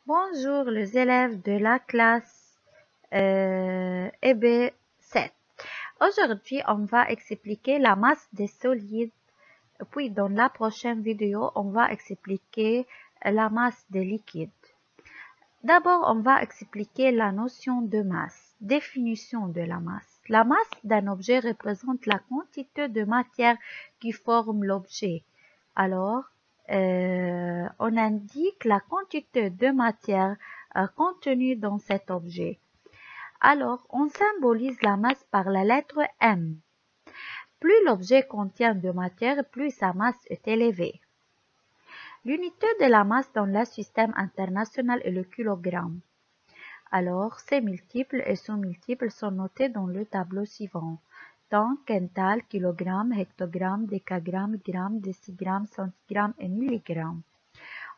Bonjour les élèves de la classe EB7. Aujourd'hui, on va expliquer la masse des solides. Puis, dans la prochaine vidéo, on va expliquer la masse des liquides. D'abord, on va expliquer la notion de masse. Définition de la masse. La masse d'un objet représente la quantité de matière qui forme l'objet. Alors, on indique la quantité de matière contenue dans cet objet. Alors, on symbolise la masse par la lettre M. Plus l'objet contient de matière, plus sa masse est élevée. L'unité de la masse dans le système international est le kilogramme. Alors, ces multiples et sous-multiples sont notés dans le tableau suivant. Donc, quintal, kilogramme, hectogramme, décagramme, gramme, décigramme, centigramme et milligramme.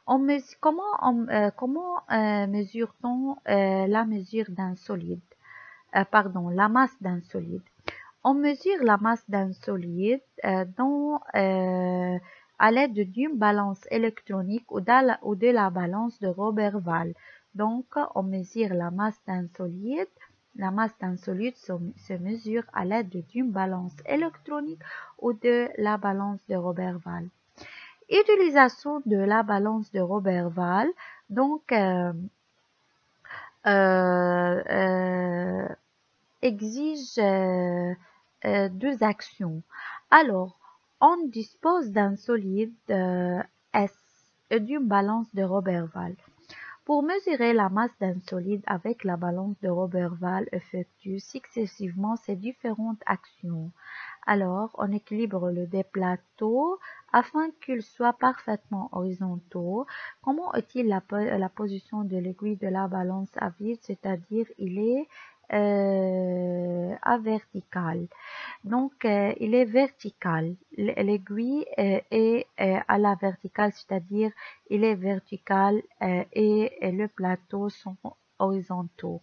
Comment mesure-t-on la mesure d'un solide? La masse d'un solide. On mesure la masse d'un solide à l'aide d'une balance électronique ou de la balance de Roberval. Donc, on mesure la masse d'un solide. La masse d'un solide se mesure à l'aide d'une balance électronique ou de la balance de Roberval. Utilisation de la balance de Roberval. Donc, exige deux actions. Alors, on dispose d'un solide S et d'une balance de Roberval. Pour mesurer la masse d'un solide avec la balance de Roberval, effectue successivement ces différentes actions. Alors, on équilibre le des plateaux afin qu'ils soient parfaitement horizontaux. Comment est-il la position de l'aiguille de la balance à vide, c'est-à-dire il est à vertical. Donc, il est vertical. L'aiguille est à la verticale, c'est-à-dire il est vertical et le plateau sont horizontaux.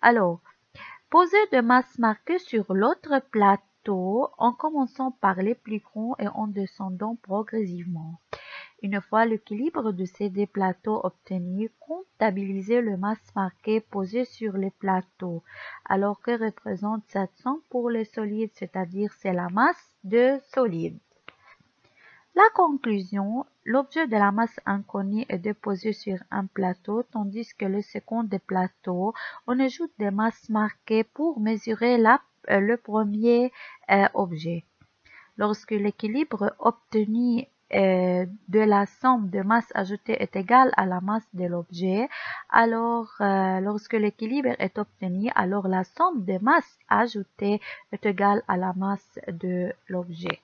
Alors, poser de masse marquée sur l'autre plateau en commençant par les plus grands et en descendant progressivement. Une fois l'équilibre de ces deux plateaux obtenu, comptabilisez le masse marquée posée sur les plateaux, alors que représente 700 pour les solides, c'est-à-dire c'est la masse de solide. La conclusion, l'objet de la masse inconnue est déposé sur un plateau, tandis que le second des plateaux, on ajoute des masses marquées pour mesurer le premier objet. Lorsque l'équilibre obtenu de la somme de masses ajoutées est égal à la masse de l'objet, alors lorsque l'équilibre est obtenu, alors la somme des masses ajoutées est égale à la masse de l'objet.